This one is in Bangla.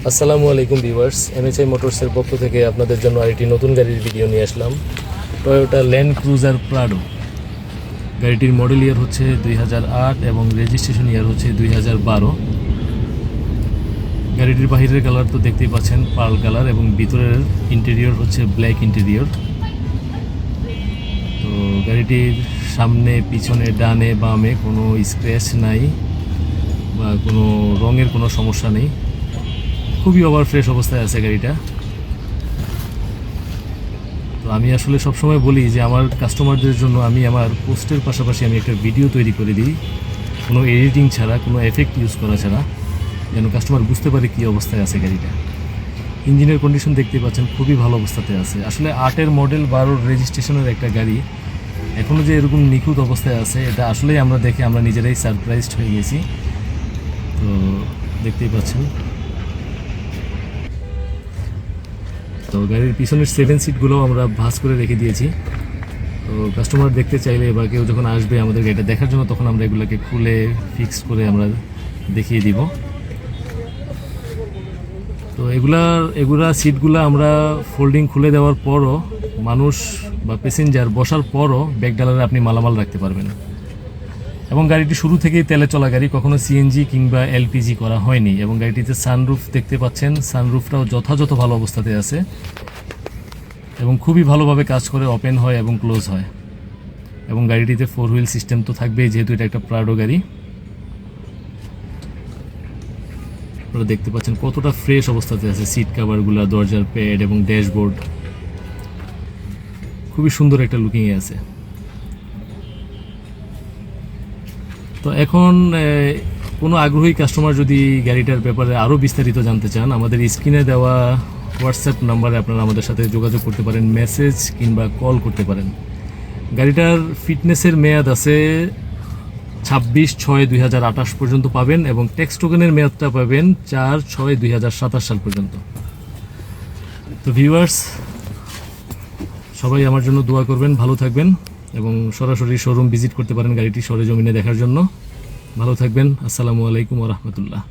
আসসালামু আলাইকুম ভিউয়ার্স, এমএচআই মোটরসের পক্ষ থেকে আপনাদের জন্য আরেকটি নতুন গাড়ির ভিডিও নিয়ে আসলাম। Toyota Land Cruiser Prado. গাড়িটির মডেল ইয়ার হচ্ছে 2008 এবং রেজিস্ট্রেশন ইয়ার হচ্ছে 2012। গাড়িটির বাহিরের কালার তো দেখতেই পাচ্ছেন, পার্ল কালার, এবং ভিতরের ইন্টেরিয়র হচ্ছে ব্ল্যাক ইন্টেরিয়র। তো গাড়িটির সামনে, পিছনে, ডানে, বামে কোনো স্ক্র্যাচ নাই বা কোনো রঙের কোনো সমস্যা নেই। খুবই ওভার ফ্রেশ অবস্থায় আছে গাড়িটা। তো আমি আসলে সবসময় বলি যে আমার কাস্টমারদের জন্য আমি আমার পোস্টের পাশাপাশি আমি একটা ভিডিও তৈরি করে দিই, কোনো এডিটিং ছাড়া, কোনো এফেক্ট ইউজ করা ছাড়া, যেন কাস্টমার বুঝতে পারে কী অবস্থায় আছে গাড়িটা। ইঞ্জিনের কন্ডিশন দেখতে পাচ্ছেন, খুবই ভালো অবস্থাতে আছে। আসলে 8-এর মডেল, 12-র রেজিস্ট্রেশনের একটা গাড়ি এখনও যে এরকম নিখুঁত অবস্থায় আছে, এটা আসলেই আমরা দেখে আমরা নিজেরাই সারপ্রাইজড হয়ে গেছি। তো দেখতেই পাচ্ছেন। তো গাড়ির পিছনের 7 সিটগুলোও আমরা ভাঁজ করে রেখে দিয়েছি। তো কাস্টমার দেখতে চাইলে বা কেউ যখন আসবে আমাদের গাড়িটা দেখার জন্য, তখন আমরা এগুলোকে খুলে ফিক্স করে আমরা দেখিয়ে দিব। তো এগুলা সিটগুলো আমরা ফোল্ডিং খুলে দেওয়ার পরও, মানুষ বা প্যাসেঞ্জার বসার পরও ব্যাক ডালারে আপনি মালামাল রাখতে পারবেন। এবং গাড়িটি শুরু থেকেই তেলে চলা গাড়ি, কখনো সিএনজি কিংবা এলপিজি করা হয়নি। এবং গাড়িটিতে সানরুফ দেখতে পাচ্ছেন, সানরুফটাও যথাযথ ভালো অবস্থাতে আছে এবং খুবই ভালোভাবে কাজ করে, ওপেন হয় এবং ক্লোজ হয়। এবং গাড়িটিতে 4 হুইল সিস্টেম তো থাকবেই, যেহেতু এটা একটা প্রাডো গাড়ি। আপনারা দেখতে পাচ্ছেন কতটা ফ্রেশ অবস্থাতে আছে। সিট কাভারগুলো, দরজার প্যাড এবং ড্যাশবোর্ড খুবই সুন্দর একটা লুকিংয়ে আছে। তো এখন কোনো আগ্রহী কাস্টমার যদি গাড়িটার ব্যাপারে আরও বিস্তারিত জানতে চান, আমাদের স্ক্রিনে দেওয়া হোয়াটসঅ্যাপ নাম্বারে আপনারা আমাদের সাথে যোগাযোগ করতে পারেন, মেসেজ কিংবা কল করতে পারেন। গাড়িটার ফিটনেসের মেয়াদ আছে 26/6/2028 পর্যন্ত পাবেন, এবং ট্যাক্স টোকেনের মেয়াদটা পাবেন 4/6/2027 সাল পর্যন্ত। তো ভিউয়ার্স, সবাই আমার জন্য দোয়া করবেন, ভালো থাকবেন, এবং সরাসরি শোরুম ভিজিট করতে পারেন গাড়িটি সরেজমিনে দেখার জন্য। ভালো থাকবেন। আসসালামু আলাইকুম ওয়া রাহমাতুল্লাহ।